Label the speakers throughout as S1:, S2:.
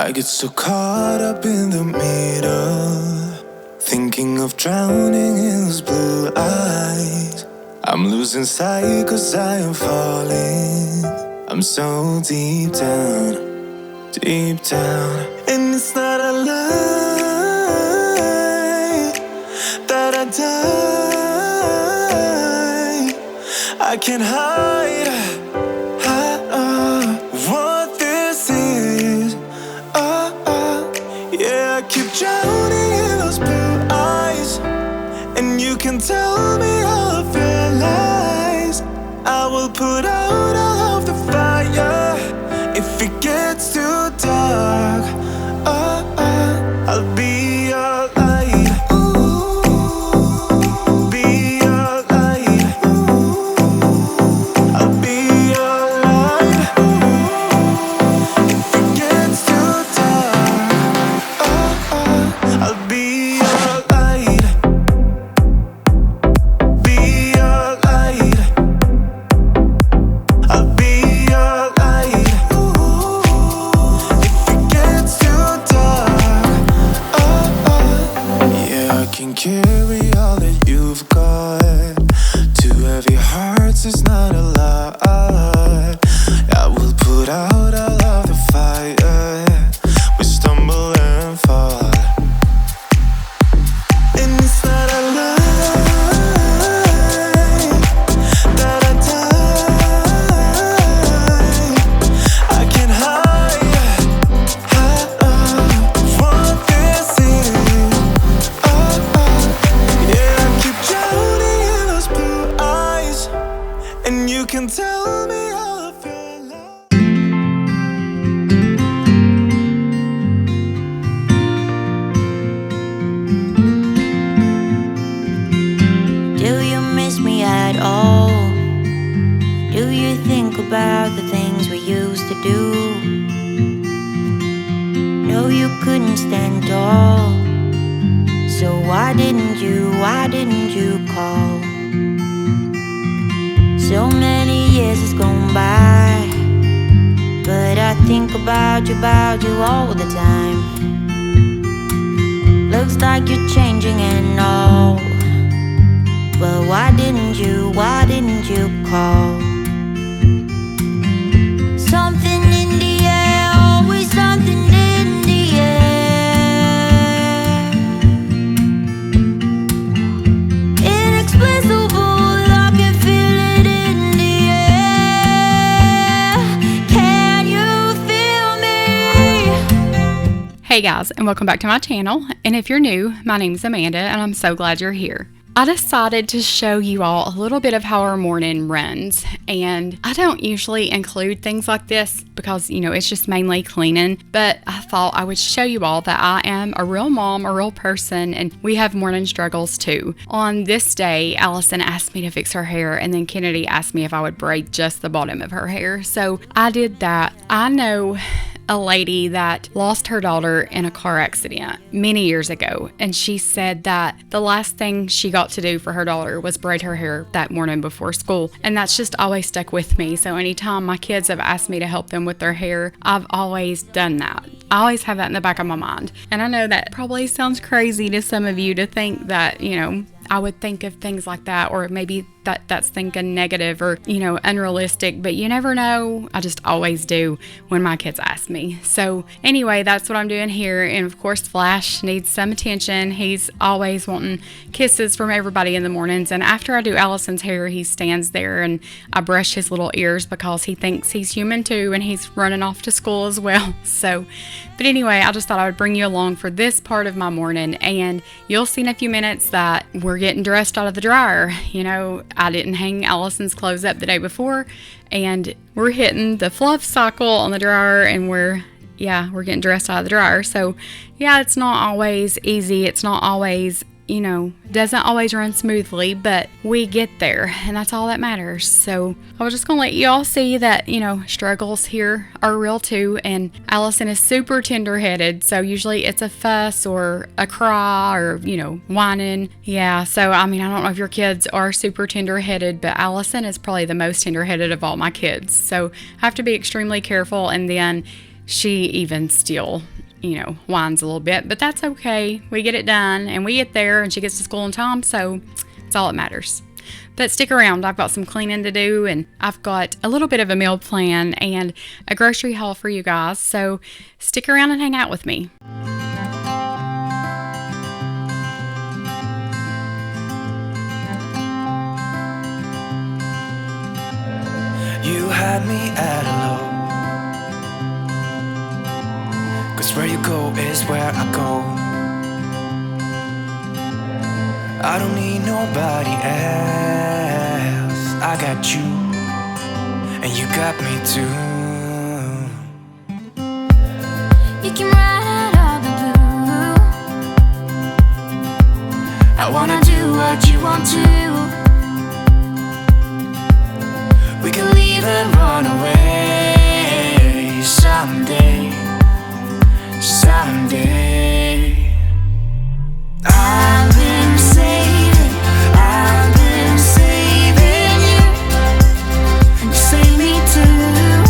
S1: I get so caught up in the middle, thinking of drowning in those blue eyes. I'm losing sight 'cause I am falling. I'm so deep down, deep down. And it's not a lie that I die. I can't hide what this is. Yeah, I keep drowning in those blue eyes, and you can tell me all of your lies. I will put out all of the fire if it gets too dark. I'll be your light. Be your light. I'll be your light. If it gets too dark, I'll be your light. Be your light. I'll be your light. If it gets too dark, yeah, I can carry all that you've got. Two heavy hearts is not a lie. I will put out all of the fire. We stumble and fall, and it's not a lie that I die. I can't hide what this is. Yeah, I keep drowning in those blue eyes, and you can tell me all of your lies.
S2: Do you miss me at all? Do you think about the things we used to do? No, you couldn't stand tall, so why didn't you call? So many years has gone by, but I think about you all the time. Looks like you're changing and all, but why didn't you call? Something in the air, always something in the air. Inexplicable, I can feel it in the air. Can you feel me?
S3: Hey guys, and welcome back to my channel. And if you're new, my name's Amanda, and I'm so glad you're here. I decided to show you all a little bit of how our morning runs, and I don't usually include things like this because, it's just mainly cleaning, but I thought I would show you all that I am a real mom, a real person, and we have morning struggles too. On this day, Allison asked me to fix her hair, and then Kennedy asked me if I would braid just the bottom of her hair, so I did that. I know a lady that lost her daughter in a car accident many years ago, and she said that the last thing she got to do for her daughter was braid her hair that morning before school, and that's just always stuck with me. So anytime my kids have asked me to help them with their hair, I've always done that. I always have that in the back of my mind, and I know that probably sounds crazy to some of you to think that, I would think of things like that, or maybe that's thinking negative or, unrealistic, but you never know. I just always do when my kids ask me. So anyway, that's what I'm doing here. And of course, Flash needs some attention. He's always wanting kisses from everybody in the mornings. And after I do Allison's hair, he stands there and I brush his little ears because he thinks he's human too, and he's running off to school as well. But anyway, I just thought I would bring you along for this part of my morning, and you'll see in a few minutes that we're getting dressed out of the dryer. I didn't hang Allison's clothes up the day before, and we're hitting the fluff cycle on the dryer, and we're getting dressed out of the dryer. So yeah, it's not always easy. It's not always doesn't always run smoothly, but we get there, and that's all that matters. So I was just gonna let you all see that, struggles here are real too, and Allison is super tender-headed, so usually it's a fuss or a cry or, whining. Yeah, so I don't know if your kids are super tender-headed, but Allison is probably the most tender-headed of all my kids, so I have to be extremely careful. And then she even still, whines a little bit, but that's okay. We get it done and we get there and she gets to school on time, so it's all that matters. But stick around. I've got some cleaning to do and I've got a little bit of a meal plan and a grocery haul for you guys. So stick around and hang out with me.
S1: You had me at hello, 'cause where you go is where I go. I don't need nobody else. I got you, and you got me too.
S2: You can ride all the blue. I wanna do what you want to. We can leave and run away someday, someday. I've been saving you. You save me too.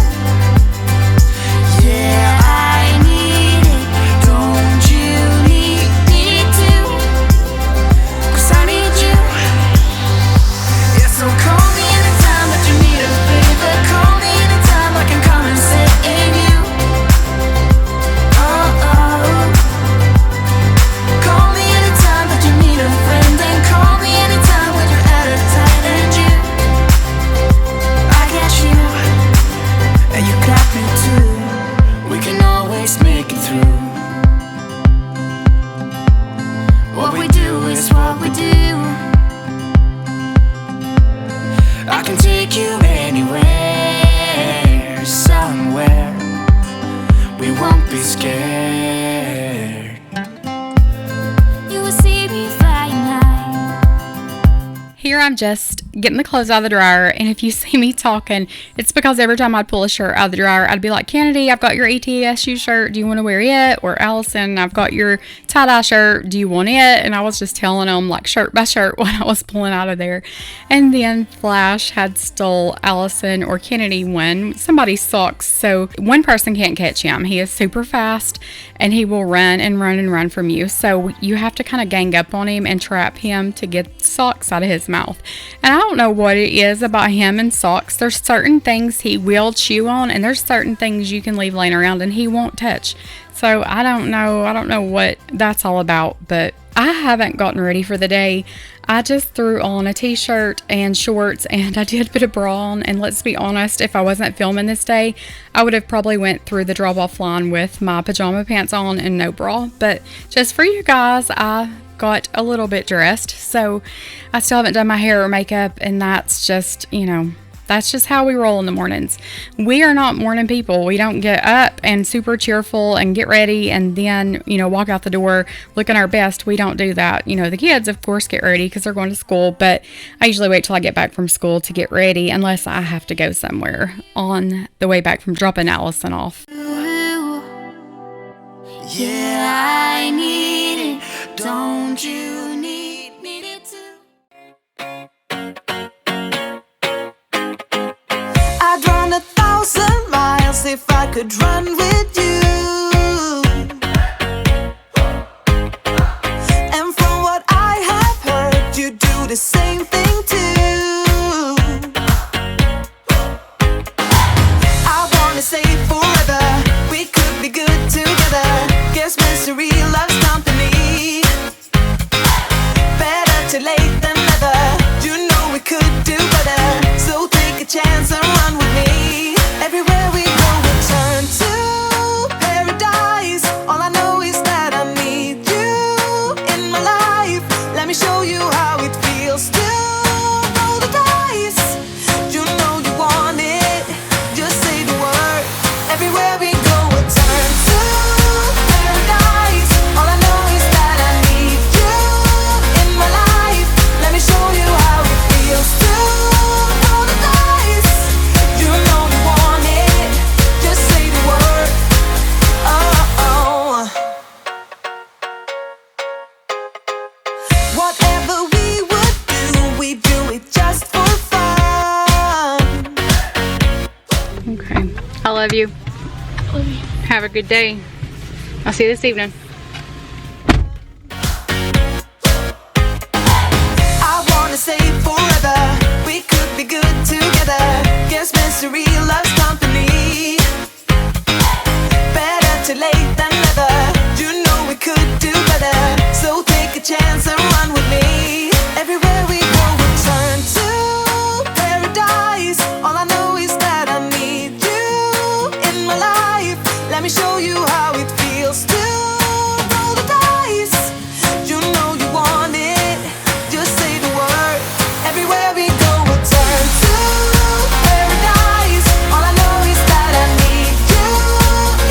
S2: Yeah, I need it. Don't you need me too? 'Cause I need you. Yeah, so call me anytime that you need a favor. Call me anytime I can come and save you. Oh, oh. Call me anytime that you need a friend. And call me anytime when you're at a tight end. I got you,
S1: And you got me too.
S2: we can always make it through. What we do is what we do.
S1: I can take you anywhere, somewhere. We won't be scared.
S2: You will see me flying high.
S3: Here I'm just getting the clothes out of the dryer, and if you see me talking, it's because every time I'd pull a shirt out of the dryer, I'd be like, Kennedy, I've got your ETSU shirt. Do you want to wear it? Or Allison, I've got your tie-dye shirt. Do you want it? And I was just telling them like shirt by shirt what I was pulling out of there. And then Flash had stole Allison or Kennedy somebody's socks. So one person can't catch him. He is super fast and he will run and run and run from you. So you have to kind of gang up on him and trap him to get socks out of his mouth. And I don't know what it is about him and socks. There's certain things he will chew on, and there's certain things you can leave laying around and he won't touch. So I don't know what that's all about, but I haven't gotten ready for the day. I just threw on a t-shirt and shorts, and I did put a bra on, and let's be honest, if I wasn't filming this day, I would have probably went through the drop-off line with my pajama pants on and no bra. But just for you guys, I got a little bit dressed. So I still haven't done my hair or makeup, and that's just, that's just how we roll in the mornings. We are not morning people. We don't get up and super cheerful and get ready and then, walk out the door looking our best. We don't do that. The kids, of course, get ready because they're going to school, but I usually wait till I get back from school to get ready unless I have to go somewhere on the way back from dropping Allison off.
S2: Yeah, I need it. Don't you need it too?
S1: I'd run 1,000 miles if I could run with you. And from what I have heard, you do the same thing too. I wanna say forever, we could be good together. Guess misery loves company. Better too late than never. You know we could do better. So take a chance and run with me. Everywhere we go, we turn to paradise. All I know is that I need you in my life. Let me show you how it feels to roll the dice. You know you want it. Just say the word. Everywhere we go, we turn to paradise. All I know is that I need you in my life. Let me show you how it feels to roll the dice. You know you want it. Just say the word. Oh, oh. Whatever we would do, we do it just for fun.
S3: Okay. I love you. Have a good day. I'll see you this evening.
S1: I wanna say forever, we could be good together. Guess misery loves company. Better too late than never. You know we could do better. So take a chance and run with me. Everywhere we go, we'll turn to paradise. All I know is that I need you in my life. Let me show you how it feels to roll the dice. You know you want it, just say the word. Everywhere we go, we'll turn to paradise. All I know is that I need you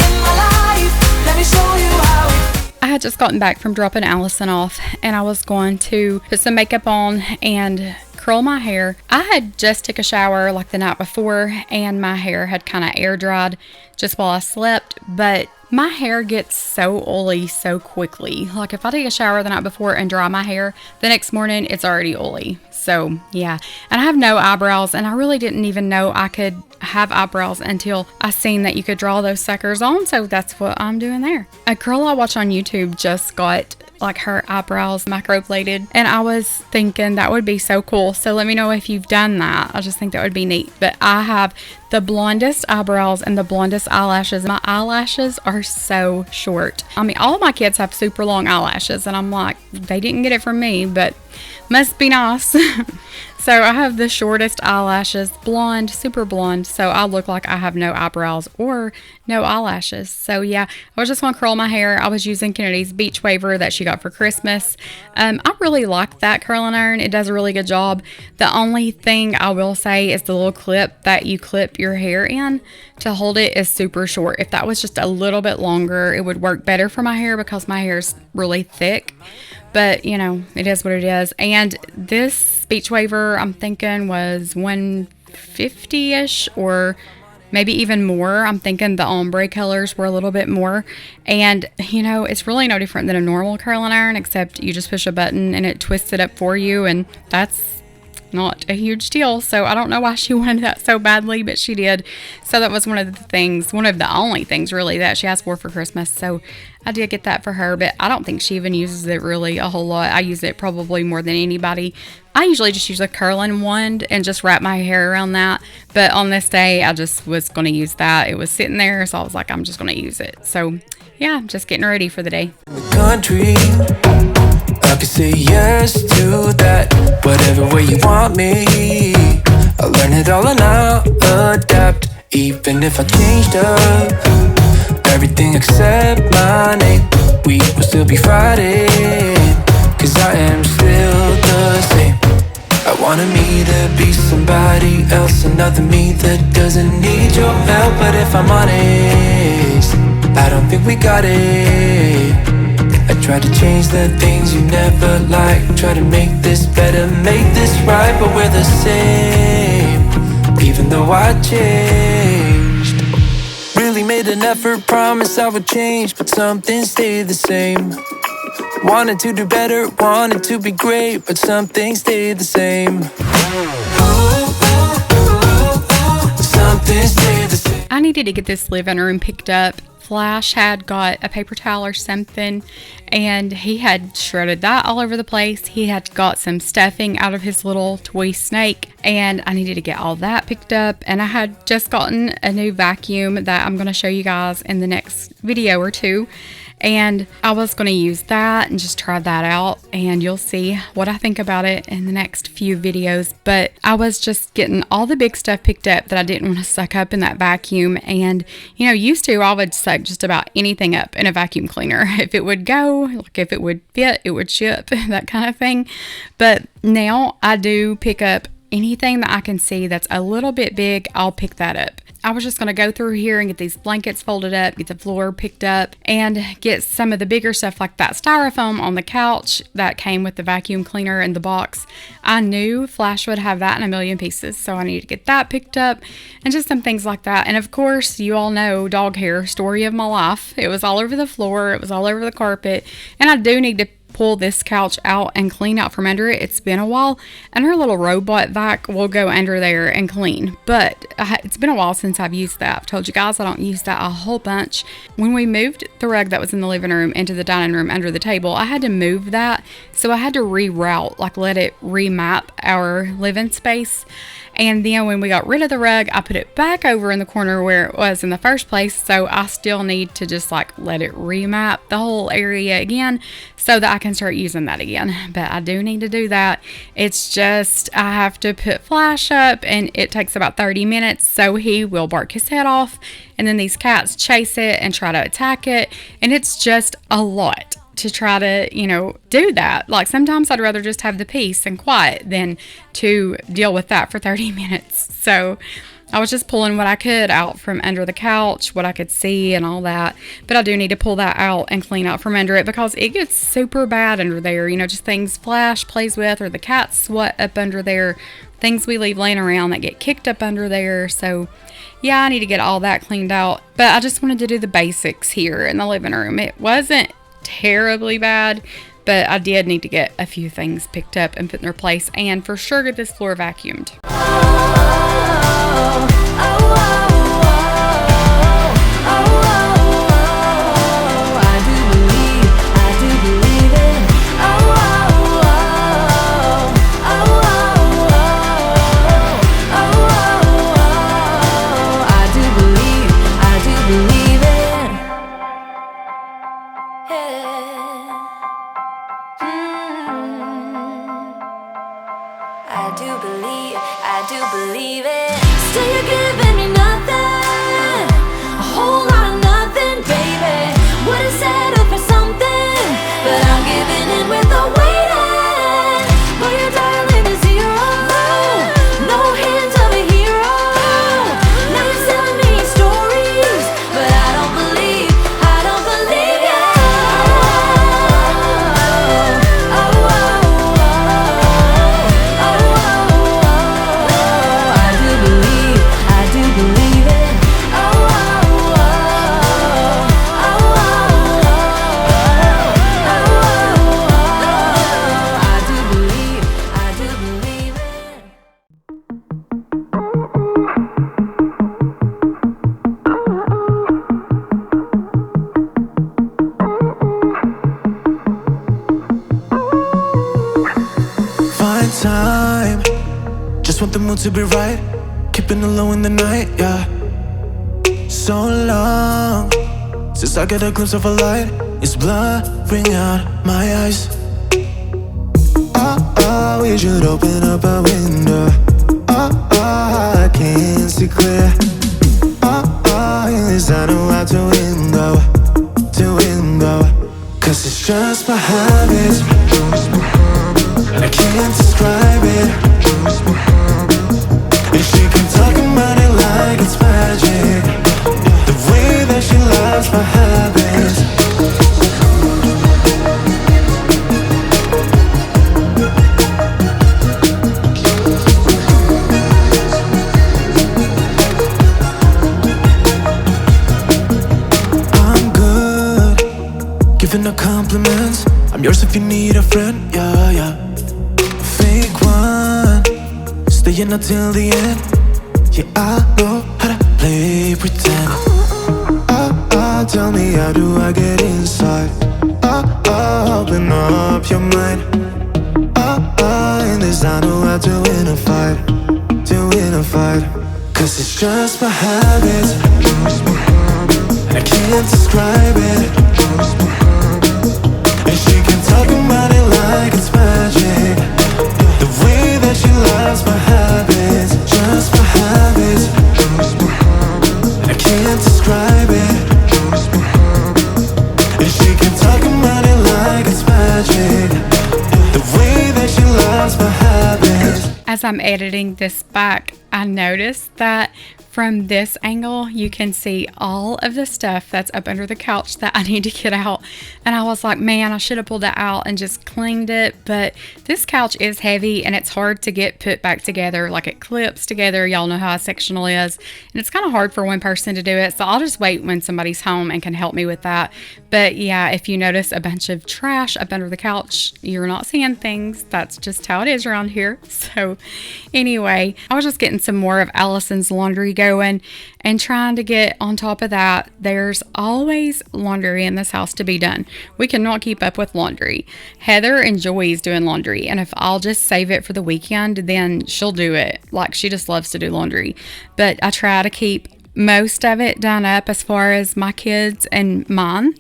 S1: in my life. Let me show you how it.
S3: I had just gotten back from dropping Allison off, and I was going to put some makeup on and curl my hair. I had just took a shower like the night before, and my hair had kind of air dried just while I slept, but my hair gets so oily so quickly. Like if I take a shower the night before and dry my hair, the next morning it's already oily. So yeah, and I have no eyebrows, and I really didn't even know I could have eyebrows until I seen that you could draw those suckers on. So that's what I'm doing there. A girl I watch on YouTube just got like her eyebrows microbladed, and I was thinking that would be so cool. So let me know if you've done that. I just think that would be neat. But I have the blondest eyebrows and the blondest eyelashes. My eyelashes are so short. I mean, all of my kids have super long eyelashes, and I'm like, they didn't get it from me, but must be nice. So I have the shortest eyelashes, blonde, super blonde, so I look like I have no eyebrows or no eyelashes. So yeah, I was just going to curl my hair. I was using Kennedy's Beach Waver that she got for Christmas. I really like that curling iron. It does a really good job. The only thing I will say is the little clip that you clip your hair in to hold it is super short. If that was just a little bit longer, it would work better for my hair because my hair is really thick. But, you know, it is what it is. And this Beach Waver, I'm thinking, was $150-ish or maybe even more. I'm thinking the ombre colors were a little bit more. And, you know, it's really no different than a normal curling iron, except you just push a button and it twists it up for you. And that's not a huge deal. So I don't know why she wanted that so badly, but she did. So that was one of the only things really that she asked for Christmas. So I did get that for her, but I don't think she even uses it really a whole lot. I use it probably more than anybody. I usually just use a curling wand and just wrap my hair around that. But on this day, I just was going to use that. It was sitting there, so I was like, I'm just going to use it. So yeah, I'm just getting ready for the day.
S1: Country, I can say yes to that. Whatever way you want me, I'll learn it all and I'll adapt. Even if I changed up everything except my name, we will still be Friday, cause I am still the same. I wanted me to be somebody else, another me that doesn't need your help. But if I'm honest, I don't think we got it. I tried to change the things you never liked, try to make this better, make this right, but we're the same, even though I changed. Really made an effort, promised I would change, but something stayed the same. Wanted to do better, wanted to be great, but something stayed the same. Something stayed the same.
S3: I needed to get this living room picked up. Flash had got a paper towel or something, and he had shredded that all over the place. He had got some stuffing out of his little toy snake, and I needed to get all that picked up. And I had just gotten a new vacuum that I'm going to show you guys in the next video or two. And I was going to use that and just try that out, and you'll see what I think about it in the next few videos. But I was just getting all the big stuff picked up that I didn't want to suck up in that vacuum. And, you know, used to, I would suck just about anything up in a vacuum cleaner. If it would go, like if it would fit, it would ship, that kind of thing. But now I do pick up anything that I can see that's a little bit big, I'll pick that up. I was just going to go through here and get these blankets folded up, get the floor picked up, and get some of the bigger stuff like that styrofoam on the couch that came with the vacuum cleaner in the box. I knew Flash would have that in a million pieces, so I needed to get that picked up and just some things like that. And of course, you all know dog hair, story of my life. It was all over the floor, it was all over the carpet, and I do need to pull this couch out and clean out from under it. It's been a while, and her little robot vac will go under there and clean. But it's been a while since I've used that. I've told you guys I don't use that a whole bunch. When we moved the rug that was in the living room into the dining room under the table, I had to move that. So I had to reroute, like let it remap our living space. And then when we got rid of the rug, I put it back over in the corner where it was in the first place. So I still need to just like let it remap the whole area again so that I can start using that again. But I do need to do that. It's just I have to put Flash up and it takes about 30 minutes. So he will bark his head off and then these cats chase it and try to attack it. And it's just a lot to try to, do that. Like sometimes I'd rather just have the peace and quiet than to deal with that for 30 minutes. So I was just pulling what I could out from under the couch, what I could see and all that. But I do need to pull that out and clean out from under it because it gets super bad under there. Just things Flash plays with or the cats sweat up under there. Things we leave laying around that get kicked up under there. So yeah, I need to get all that cleaned out. But I just wanted to do the basics here in the living room. It wasn't terribly bad, but I did need to get a few things picked up and put in their place, and for sure get this floor vacuumed.
S2: I do believe it. Still you're giving me nothing, a whole lot of nothing, baby. Would've settled for something, but I'm giving in with the waiting. But your darling is zero, no hint of a hero. Now you're selling me stories, but I don't believe you.
S1: Time, just want the mood to be right, keeping it low in the night, yeah. So long since I get a glimpse of a light, it's blurring out my eyes. We should open up a window. I can't see clear. Yes, I know how to window, cause it's just my habits. I can't describe it. And she keeps talking about it like it's magic. The way that she loves my habits. I'm good, giving her compliments. I'm yours if you need a friend, yeah. Fake one, staying until the end. Yeah, I know how to play pretend. Tell me, how do I get inside? Open up your mind. In this I know how to win a fight. Cause it's just my habits, and I can't describe it. And she can talk about it like it's magic. The way that she loves my habits, just my habits. And I can't describe it. And she can talk about it like it's magic. The way that she loves my habits.
S3: As I'm editing this back, I noticed that from this angle, you can see all of the stuff that's up under the couch that I need to get out. And I was like, man, I should have pulled it out and just cleaned it. But this couch is heavy and it's hard to get put back together. Like it clips together. Y'all know how a sectional is. And it's kind of hard for one person to do it. So I'll just wait when somebody's home and can help me with that. But yeah, if you notice a bunch of trash up under the couch, you're not seeing things. That's just how it is around here. So anyway, I was just getting some more of Allison's laundry going and trying to get on top of that. There's always laundry in this house to be done. We cannot keep up with laundry. Heather enjoys doing laundry, and if I'll just save it for the weekend, then she'll do it. Like, she just loves to do laundry. But I try to keep most of it done up as far as my kids and mine,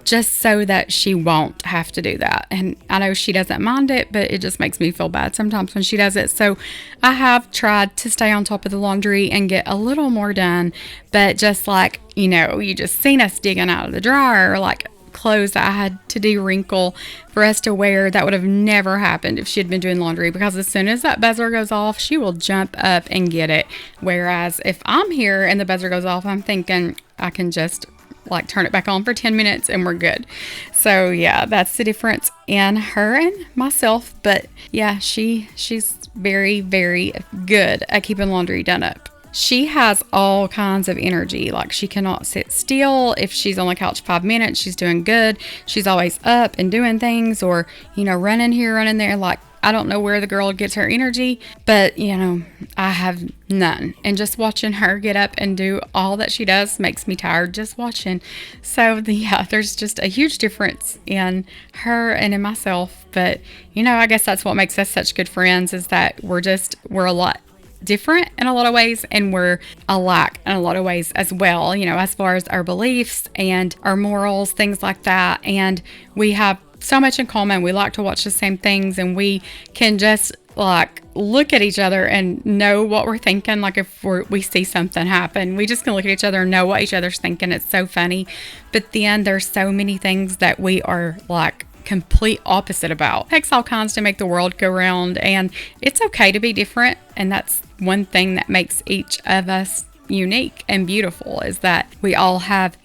S3: just so that she won't have to do that. And I know she doesn't mind it, but it just makes me feel bad sometimes when she does it. So I have tried to stay on top of the laundry and get a little more done. But just like, you just seen us digging out of the dryer, like clothes that I had to de-wrinkle for us to wear, that would have never happened if she had been doing laundry, because as soon as that buzzer goes off, she will jump up and get it. Whereas if I'm here and the buzzer goes off, I'm thinking I can just like turn it back on for 10 minutes and we're good. So yeah, that's the difference in her and myself. But yeah, she's very, very good at keeping laundry done up. She has all kinds of energy. Like, she cannot sit still. If she's on the couch 5 minutes, she's doing good. She's always up and doing things, or, running here, running there. Like, I don't know where the girl gets her energy, but, I have none. And just watching her get up and do all that she does makes me tired just watching. So, there's just a huge difference in her and in myself. But, I guess that's what makes us such good friends, is that we're a lot different in a lot of ways, and we're alike in a lot of ways as well, as far as our beliefs and our morals, things like that. And we have so much in common. We like to watch the same things, and we can just like look at each other and know what we're thinking. Like, if we see something happen, we just can look at each other and know what each other's thinking. It's so funny. But then there's so many things that we are like complete opposite about. It takes all kinds to make the world go round, and it's okay to be different. And that's one thing that makes each of us unique and beautiful, is that we all have,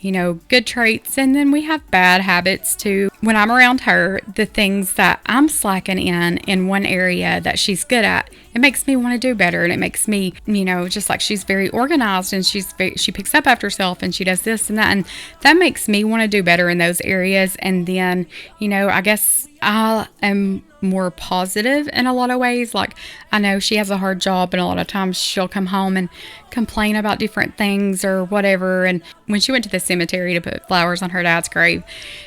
S3: good traits, and then we have bad habits too. When I'm around her, the things that I'm slacking in one area that she's good at, it makes me want to do better. And it makes me, just like, she's very organized, and she picks up after herself, and she does this and that, and that makes me want to do better in those areas. And then, I guess I am more positive in a lot of ways. Like, I know she has a hard job, and a lot of times she'll come home and complain about different things or whatever. And when she went to the cemetery to put flowers on her dad's grave,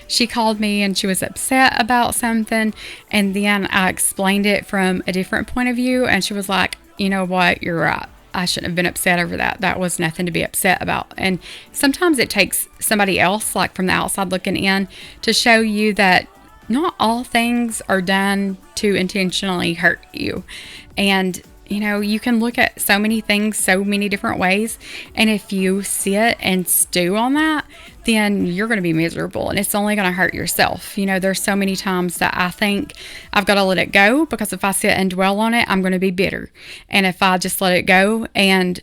S3: she called me and she was upset about something. And then I explained it from a different point of view, and she was like, you know what, you're right. I shouldn't have been upset over that. That was nothing to be upset about. And sometimes it takes somebody else, like from the outside looking in, to show you that not all things are done to intentionally hurt you. And, you can look at so many things so many different ways. And if you sit and stew on that, then you're going to be miserable, and it's only going to hurt yourself. There's so many times that I think I've got to let it go, because if I sit and dwell on it, I'm going to be bitter. And if I just let it go and,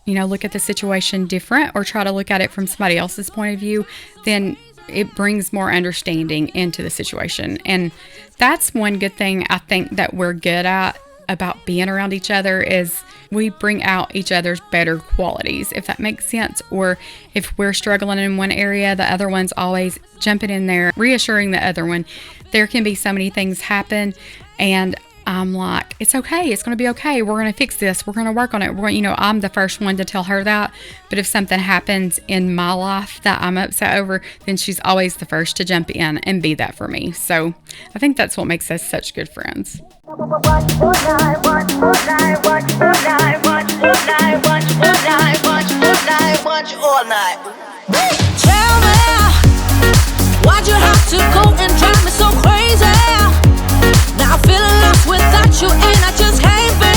S3: look at the situation different, or try to look at it from somebody else's point of view, then it brings more understanding into the situation. And that's one good thing I think that we're good at about being around each other, is we bring out each other's better qualities, if that makes sense. Or if we're struggling in one area, the other one's always jumping in there, reassuring the other one. There can be so many things happen, and I'm like, it's okay. It's going to be okay. We're going to fix this. We're going to work on it. I'm the first one to tell her that. But if something happens in my life that I'm upset over, then she's always the first to jump in and be that for me. So I think that's what makes us such good friends.
S2: Tell me, why'd you have to go and drive me so crazy? Now I'm feeling lost without you, and I just can't be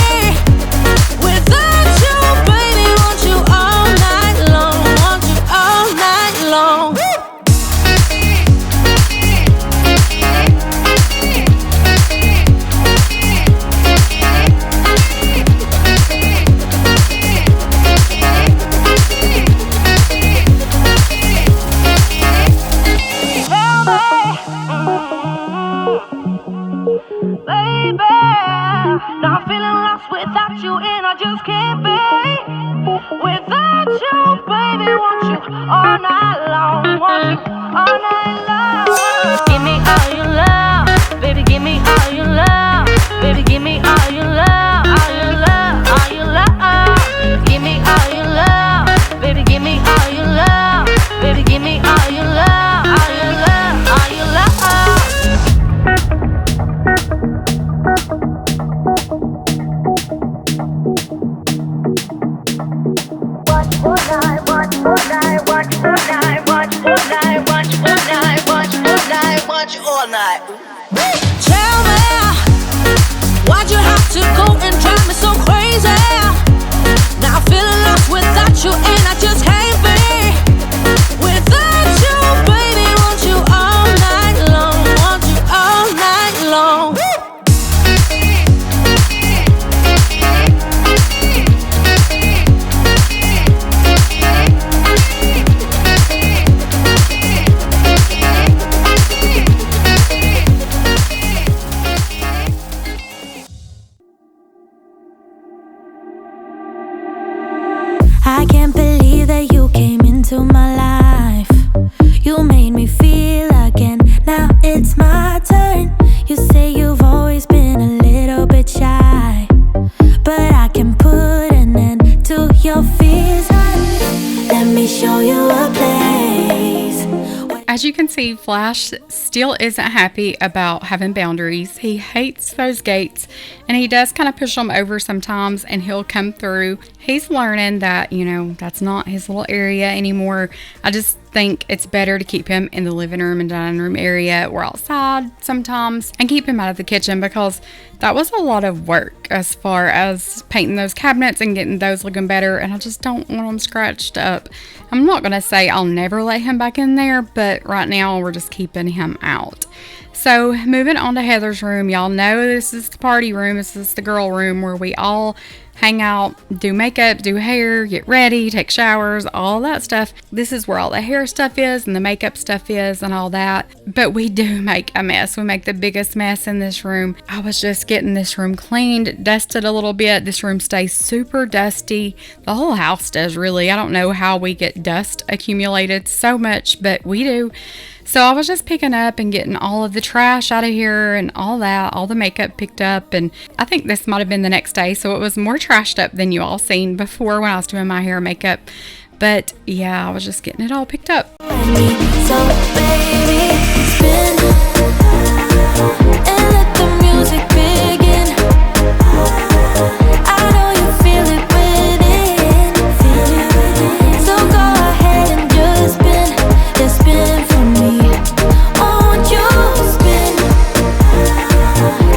S2: without you, baby. Want you all night long, want you all night long. Give me all your love, baby, give me all your love. Baby, give me all your love, all your love, all your love. Give me all your love, baby, give me all your love. Baby, give me all your love, all your love, all your love.
S4: Watch all night. Tell me, why'd you have to go and drive me so crazy? Now I'm feeling lost without you, and I just can't be without you, baby. Want you all night long, want you all night long. I can't believe that you came into my life. You made me feel again, now it's my turn. You say you've always been a little bit shy, but I can put an end to your fears. Let me show you a place.
S3: As you can see, Flash still isn't happy about having boundaries. He hates those gates, and he does kind of push them over sometimes, and he'll come through. He's learning that, that's not his little area anymore. I just think it's better to keep him in the living room and dining room area or outside sometimes, and keep him out of the kitchen, because that was a lot of work as far as painting those cabinets and getting those looking better, and I just don't want them scratched up. I'm not going to say I'll never let him back in there, but right now we're just keeping him out. So moving on to Heather's room, y'all know this is the party room. This is the girl room where we all hang out, do makeup, do hair, get ready, take showers, all that stuff. This is where all the hair stuff is and the makeup stuff is and all that. But we do make a mess. We make the biggest mess in this room. I was just getting this room cleaned, dusted a little bit. This room stays super dusty. The whole house does, really. I don't know how we get dust accumulated so much, but we do. So I was just picking up and getting all of the trash out of here and all that, all the makeup picked up. And I think this might have been the next day, so it was more trashed up than you all seen before when I was doing my hair and makeup. But yeah, I was just getting it all picked up.
S4: So baby, spin and let the music begin. I know you feel it within, so go ahead and just spin, for me. Won't you spin?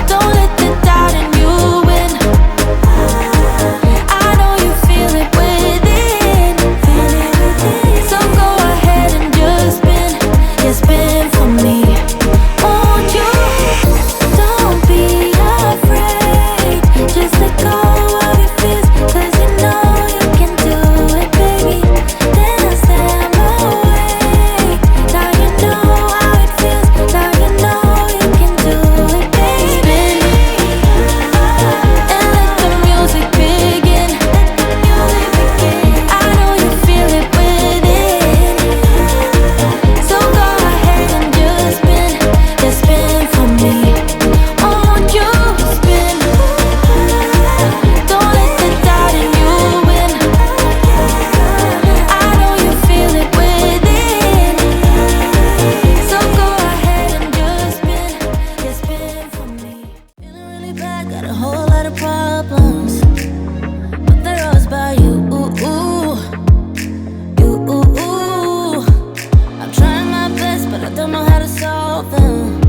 S4: Don't let the doubt in you win. I know you feel it within, so go ahead and just spin for me. Won't you? Don't be afraid, just let go of your fears, 'cause you know you can do it, baby. Dance them away. Now you know how it feels, now you know you can do it, baby. And let the music begin. I know you feel it within, so go ahead and just spin for me. Won't you spin? Don't let the doubt in you win. I know you feel it within, so go ahead and just spin for me. Feeling really bad, got a whole lot of problems, but they're always by you. I'm trying my best, but I don't know how to solve them.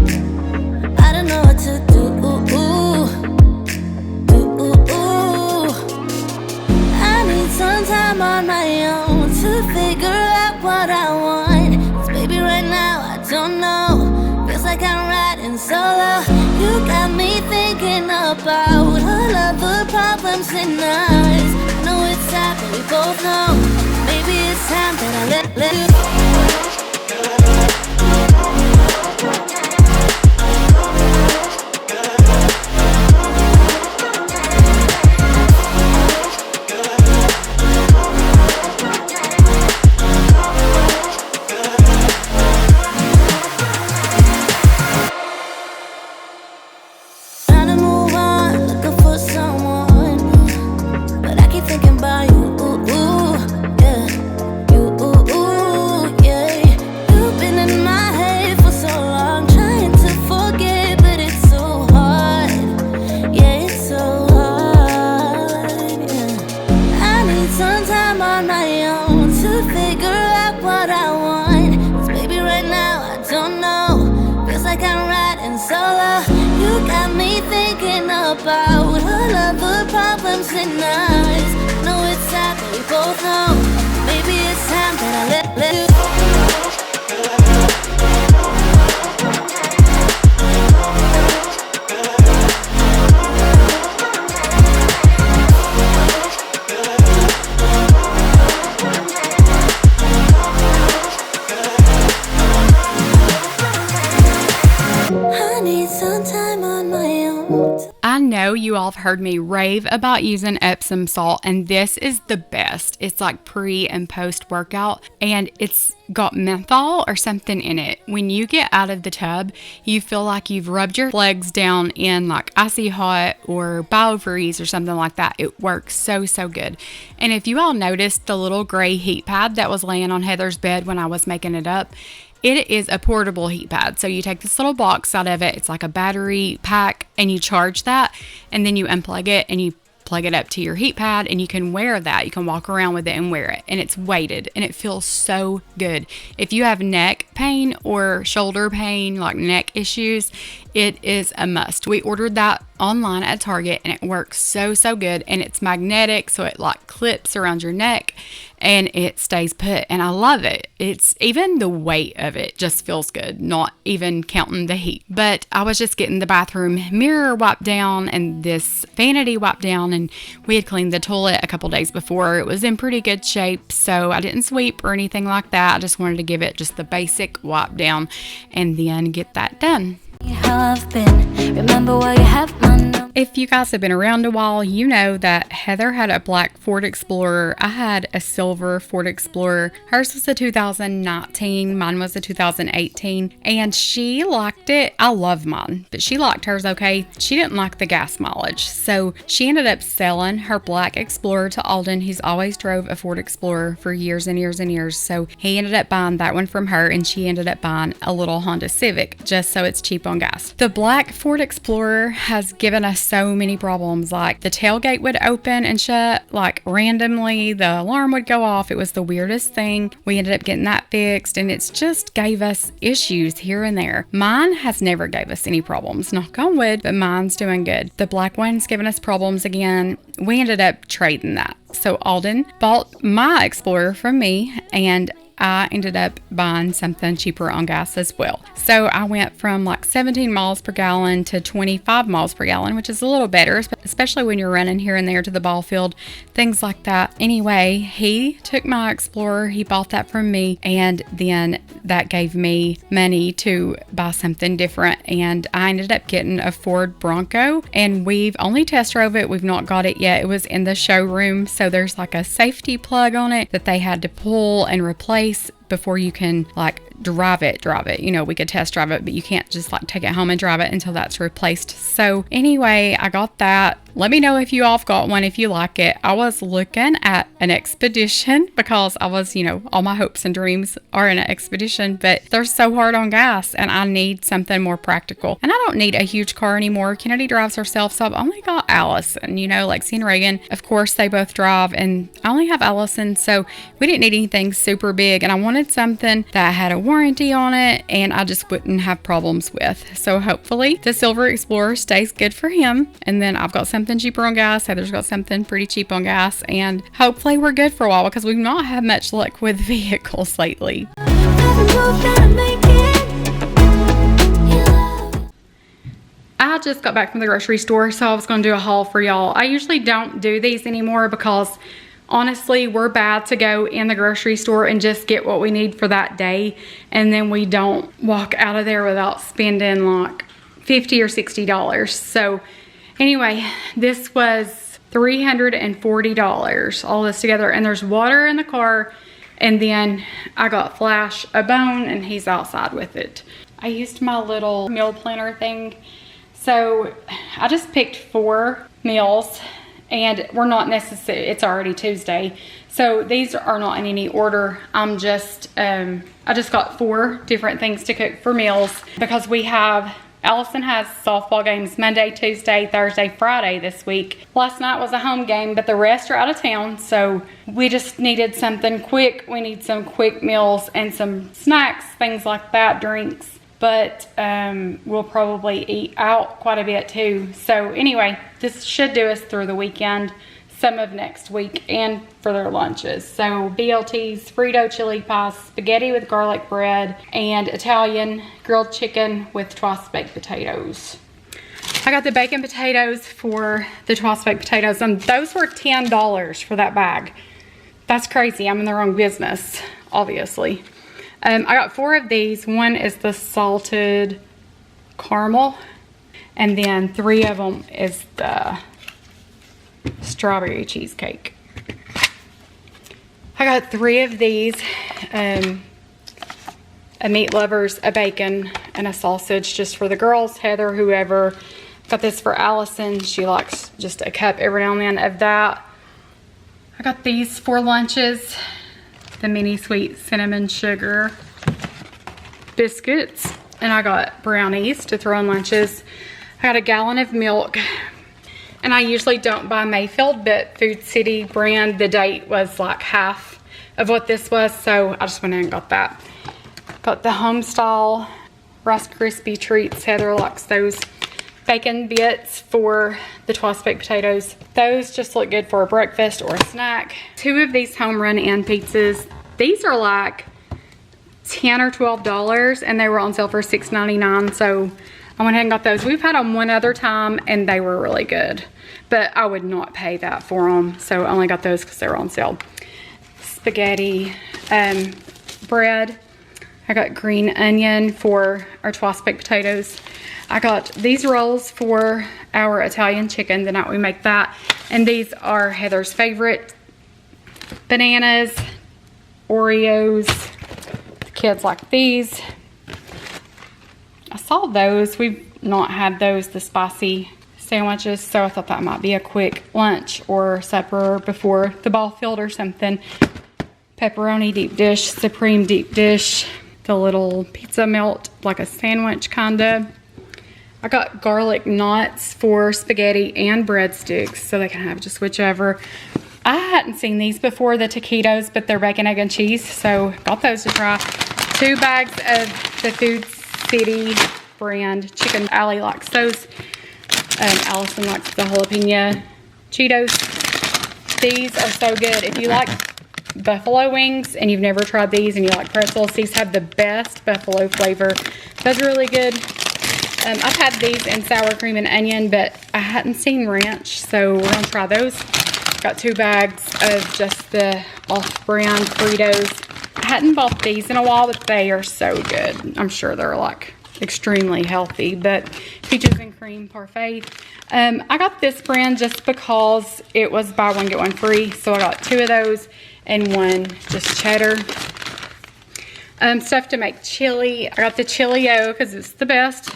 S4: I don't know what to do. I need some time on my own to figure out what I want. 'Cause baby, right now I don't know. Feels like I'm riding solo. You got me thinking about all of the problems in us. I know it's sad, but we both know. Maybe it's time that I let you go. about all of the problems in us. No, it's sad, but we both know. Maybe it's time that I let you. I need some time on my own.
S3: I know you all have heard me rave about using Epsom salt, and this is the best. It's like pre and post workout, and it's got menthol or something in it. When you get out of the tub, you feel like you've rubbed your legs down in like icy hot or biofreeze or something like that. It works so good. And if you all noticed the little gray heat pad that was laying on Heather's bed when I was making it up, it is a portable heat pad. So you take this little box out of it. It's like a battery pack, and you charge that, and then you unplug it and you plug it up to your heat pad, and you can wear that. You can walk around with it and wear it, and it's weighted, and it feels so good. If you have neck pain or shoulder pain, like neck issues, it is a must. We ordered that online at Target, and it works so good, and it's magnetic, so it like clips around your neck and it stays put, and I love it. It's even the weight of it just feels good, not even counting the heat. But I was just getting the bathroom mirror wiped down and this vanity wiped down, and we had cleaned the toilet a couple days before. It was in pretty good shape, so I didn't sweep or anything like that. I just wanted to give it just the basic wipe down and then get that done.
S4: How I've been. Remember why you have my number.
S3: If you guys have been around a while, you know that Heather had a black Ford Explorer. I had a silver Ford Explorer. Hers was a 2019. Mine was a 2018. And she liked it. I love mine, but she liked hers okay. She didn't like the gas mileage. So she ended up selling her black Explorer to Alden. He's always drove a Ford Explorer for years and years and years. So he ended up buying that one from her, and she ended up buying a little Honda Civic just so it's cheap on gas. The black Ford Explorer has given us so many problems. Like the tailgate would open and shut like randomly, the alarm would go off. It was the weirdest thing. We ended up getting that fixed, and it's just gave us issues here and there. Mine has never gave us any problems, knock on wood, but mine's doing good. The black one's given us problems again. We ended up trading that. So Alden bought my Explorer from me, and I ended up buying something cheaper on gas as well. So I went from like 17 miles per gallon to 25 miles per gallon, which is a little better, especially when you're running here and there to the ball field, things like that. Anyway, he took my Explorer, he bought that from me, and then that gave me money to buy something different. And I ended up getting a Ford Bronco, and we've only test drove it. We've not got it yet. It was in the showroom. So there's like a safety plug on it that they had to pull and replace before you can like drive it. You know, we could test drive it, but you can't just like take it home and drive it until that's replaced. So anyway, I got that. Let me know if you all have got one, if you like it. I was looking at an Expedition because I was, you know, all my hopes and dreams are in an Expedition, but they're so hard on gas, and I need something more practical. And I don't need a huge car anymore. Kennedy drives herself, so I've only got Allison, you know, Lexi and Reagan. Of course, they both drive, and I only have Allison, so we didn't need anything super big, and I wanted something that had a warranty on it and I just wouldn't have problems with. So hopefully the Silver Explorer stays good for him, and then I've got something cheaper on gas. Heather's got something pretty cheap on gas, and hopefully we're good for a while because we've not had much luck with vehicles lately. I just got back from the grocery store, so I was going to do a haul for y'all. I usually don't do these anymore because honestly, we're bad to go in the grocery store and just get what we need for that day, and then we don't walk out of there without spending like $50 or $60. So anyway, this was $340, all this together, and there's water in the car, and then I got Flash a bone, and he's outside with it. I used my little meal planner thing, so I just picked 4 meals, and we're not necessary. It's already Tuesday, so these are not in any order. I just got 4 different things to cook for meals because Allison has softball games Monday, Tuesday, Thursday, Friday this week. Last night was a home game, but the rest are out of town, so we just needed something quick. We need some quick meals and some snacks, things like that, drinks. but we'll probably eat out quite a bit too. So anyway, this should do us through the weekend, some of next week, and for their lunches. So BLTs, Frito chili pie, spaghetti with garlic bread, and Italian grilled chicken with twice baked potatoes. I got the bacon potatoes for the twice baked potatoes, and those were $10 for that bag. That's crazy. I'm in the wrong business, obviously. I got 4 of these. One is the salted caramel, and then 3 of them is the strawberry cheesecake. I got 3 of these, a meat lovers, a bacon, and a sausage just for the girls, Heather, whoever. Got this for Allison. She likes just a cup every now and then of that. I got these for lunches, the mini sweet cinnamon sugar biscuits, and I got brownies to throw in lunches. I got a gallon of milk, and I usually don't buy Mayfield, but Food City brand, the date was like half of what this was, so I just went in and got that. Got the Homestyle Rice Krispie treats. Heather likes those. Bacon bits for the twice baked potatoes. Those just look good for a breakfast or a snack. 2 of these home run in pizzas. These are like $10 or $12, and they were on sale for $6.99, so I went ahead and got those. We've had them one other time, and they were really good, but I would not pay that for them, so I only got those because they were on sale. Spaghetti bread. I got green onion for our twice baked potatoes. I got these rolls for our Italian chicken the night we make that, and these are Heather's favorite. Bananas, Oreos. The kids like these. I saw those. We've not had those, the spicy sandwiches, so I thought that might be a quick lunch or supper before the ball field or something. Pepperoni deep dish, supreme deep dish, the little pizza melt, like a sandwich kinda. I got garlic knots for spaghetti and breadsticks, so they can have just whichever. I hadn't seen these before, the taquitos, but they're bacon, egg, and cheese, so got those to try. 2 bags of the Food City brand chicken. Allie likes those. Allison likes the jalapeno Cheetos. These are so good. If you like buffalo wings and you've never tried these and you like pretzels, these have the best buffalo flavor. Those are really good. I've had these in sour cream and onion, but I hadn't seen ranch, so we're gonna try those. Got 2 bags of just the off-brand Fritos. I hadn't bought these in a while, but they are so good. I'm sure they're like extremely healthy, but peaches and cream parfait. I got this brand just because it was buy one get one free, so I got 2 of those and 1 just cheddar. Stuff to make chili. I got the Chili-O because it's the best.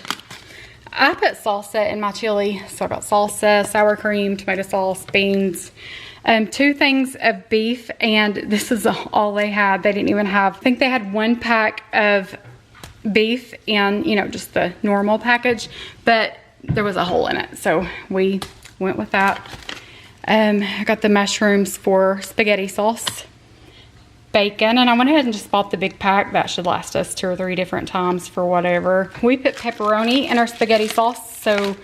S3: I put salsa in my chili, so I got salsa, sour cream, tomato sauce, beans, 2 things of beef, and this is all they had. They didn't even have, I think they had 1 pack of beef and, you know, just the normal package, but there was a hole in it, so we went with that. I got the mushrooms for spaghetti sauce, bacon, and I went ahead and just bought the big pack. That should last us 2 or 3 different times for whatever. We put pepperoni in our spaghetti sauce, so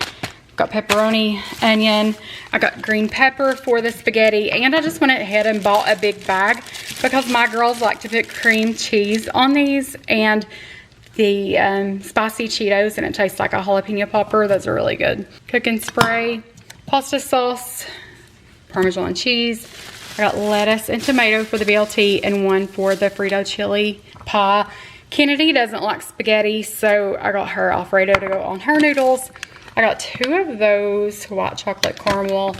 S3: got pepperoni, onion. I got green pepper for the spaghetti, and I just went ahead and bought a big bag because my girls like to put cream cheese on these and the spicy Cheetos, and it tastes like a jalapeno popper. Those are really good. Cooking spray, pasta sauce, Parmesan cheese. I got lettuce and tomato for the BLT and 1 for the Frito chili pie. Kennedy doesn't like spaghetti, so I got her Alfredo to go on her noodles. I got 2 of those white chocolate caramel.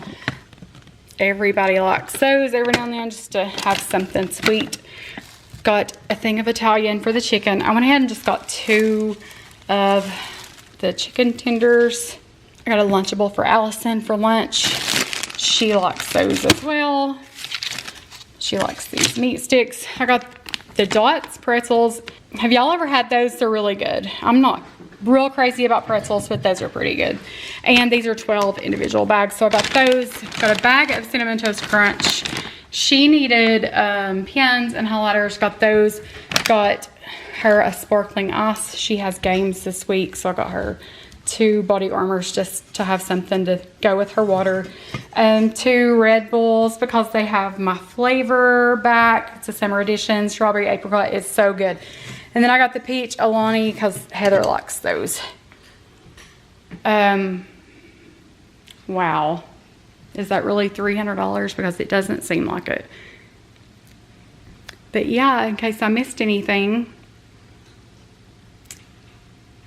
S3: Everybody likes those every now and then just to have something sweet. Got a thing of Italian for the chicken. I went ahead and just got 2 of the chicken tenders. I got a Lunchable for Allison for lunch. She likes those as well. She likes these meat sticks. I got the Dots pretzels. Have y'all ever had those? They're really good. I'm not real crazy about pretzels, but those are pretty good. And these are 12 individual bags, so I got those. Got a bag of Cinnamon Toast Crunch. She needed pens and highlighters. Got those. Got her a sparkling ice. She has games this week, so I got her 2 Body Armors just to have something to go with her water, and 2 Red Bulls because they have my flavor back. It's a summer edition, strawberry apricot. It's so good. And then I got the peach Alani because Heather likes those. Wow, is that really $300? Because it doesn't seem like it. But yeah, in case I missed anything,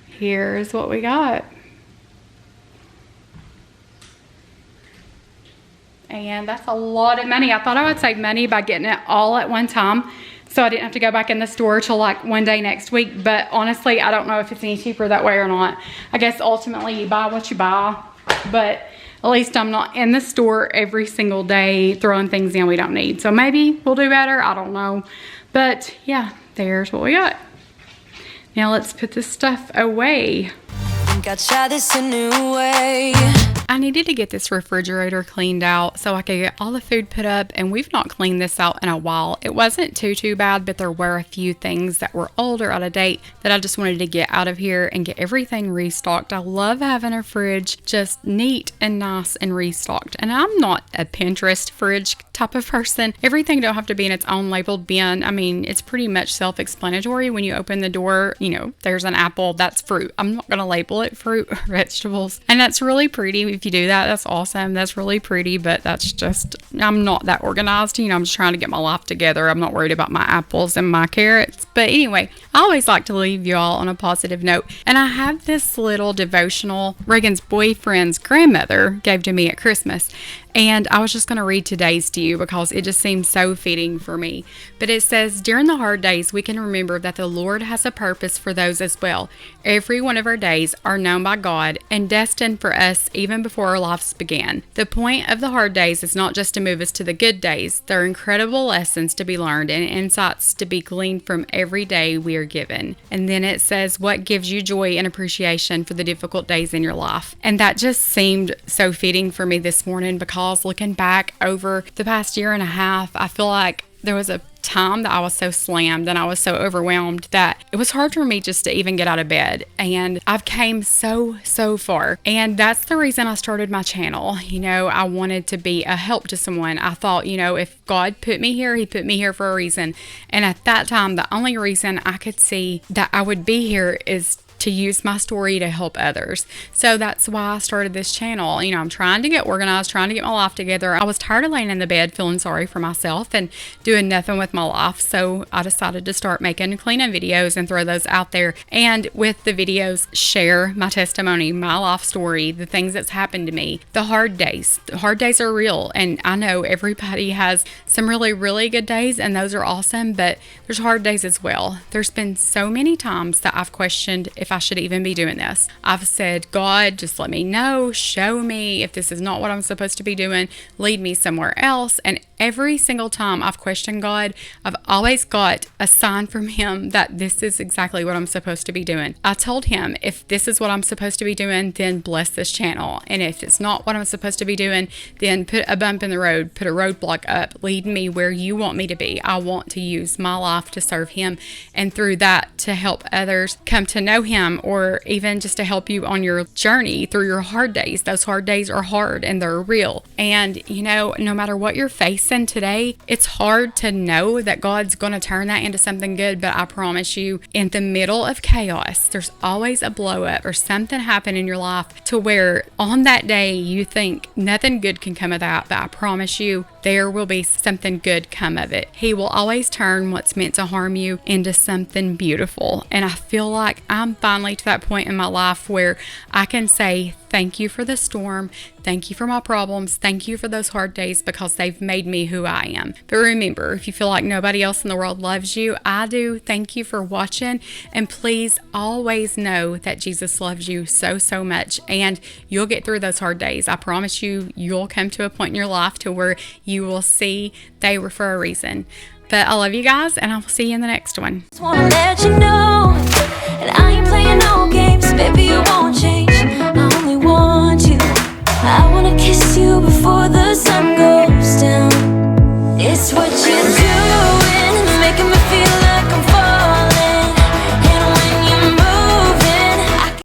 S3: here's what we got. And that's a lot of money. I thought I would save money by getting it all at one time, so I didn't have to go back in the store till like one day next week. But honestly, I don't know if it's any cheaper that way or not. I guess ultimately you buy what you buy, but at least I'm not in the store every single day throwing things in we don't need. So maybe we'll do better, I don't know. But yeah, there's what we got. Now let's put this stuff away.
S4: Think I'd try this a new way.
S3: I needed to get this refrigerator cleaned out so I could get all the food put up, and we've not cleaned this out in a while. It wasn't too bad, but there were a few things that were old or out of date that I just wanted to get out of here and get everything restocked. I love having a fridge just neat and nice and restocked, and I'm not a Pinterest fridge type of person. Everything don't have to be in its own labeled bin. I mean, it's pretty much self-explanatory. When you open the door, you know, there's an apple, that's fruit. I'm not going to label it fruit or vegetables, and that's really pretty. If you do that, that's awesome. That's really pretty, but that's just, I'm not that organized. You know, I'm just trying to get my life together. I'm not worried about my apples and my carrots. But anyway, I always like to leave you all on a positive note. And I have this little devotional Reagan's boyfriend's grandmother gave to me at Christmas. And I was just going to read today's to you because it just seems so fitting for me. But it says, during the hard days, we can remember that the Lord has a purpose for those as well. Every one of our days are known by God and destined for us even before our lives began. The point of the hard days is not just to move us to the good days. There are incredible lessons to be learned and insights to be gleaned from every day we are given. And then it says, what gives you joy and appreciation for the difficult days in your life? And that just seemed so fitting for me this morning because looking back over the past year and a half, I feel like there was a time that I was so slammed and I was so overwhelmed that it was hard for me just to even get out of bed. And I've came so far. And that's the reason I started my channel. You know, I wanted to be a help to someone. I thought, you know, if God put me here, he put me here for a reason. And at that time, the only reason I could see that I would be here is to use my story to help others. So that's why I started this channel. You know, I'm trying to get organized, trying to get my life together. I was tired of laying in the bed feeling sorry for myself and doing nothing with my life. So I decided to start making cleaning videos and throw those out there. And with the videos, share my testimony, my life story, the things that's happened to me, the hard days. The hard days are real. And I know everybody has some really good days, and those are awesome, but there's hard days as well. There's been so many times that I've questioned if I should even be doing this. I've said, God, just let me know, show me if this is not what I'm supposed to be doing, lead me somewhere else. And every single time I've questioned God, I've always got a sign from him that this is exactly what I'm supposed to be doing. I told him, if this is what I'm supposed to be doing, then bless this channel. And if it's not what I'm supposed to be doing, then put a bump in the road, put a roadblock up, lead me where you want me to be. I want to use my life to serve him, and through that to help others come to know him, or even just to help you on your journey through your hard days. Those hard days are hard and they're real. And you know, no matter what you're facing today, it's hard to know that God's going to turn that into something good. But I promise you, in the middle of chaos, there's always a blow up or something happen in your life to where on that day you think nothing good can come of that. But I promise you, there will be something good come of it. He will always turn what's meant to harm you into something beautiful. And I feel like I'm finally to that point in my life where I can say, thank you for the storm. Thank you for my problems. Thank you for those hard days, because they've made me who I am. But remember, if you feel like nobody else in the world loves you, I do. Thank you for watching. And please always know that Jesus loves you so much, and you'll get through those hard days. I promise you, you'll come to a point in your life to where you will see they were for a reason. But I love you guys, and I will see you in the next one.
S4: Just wanna let you know, and I ain't playing no games, baby, you won't change. I only want you. I wanna kiss you before the sun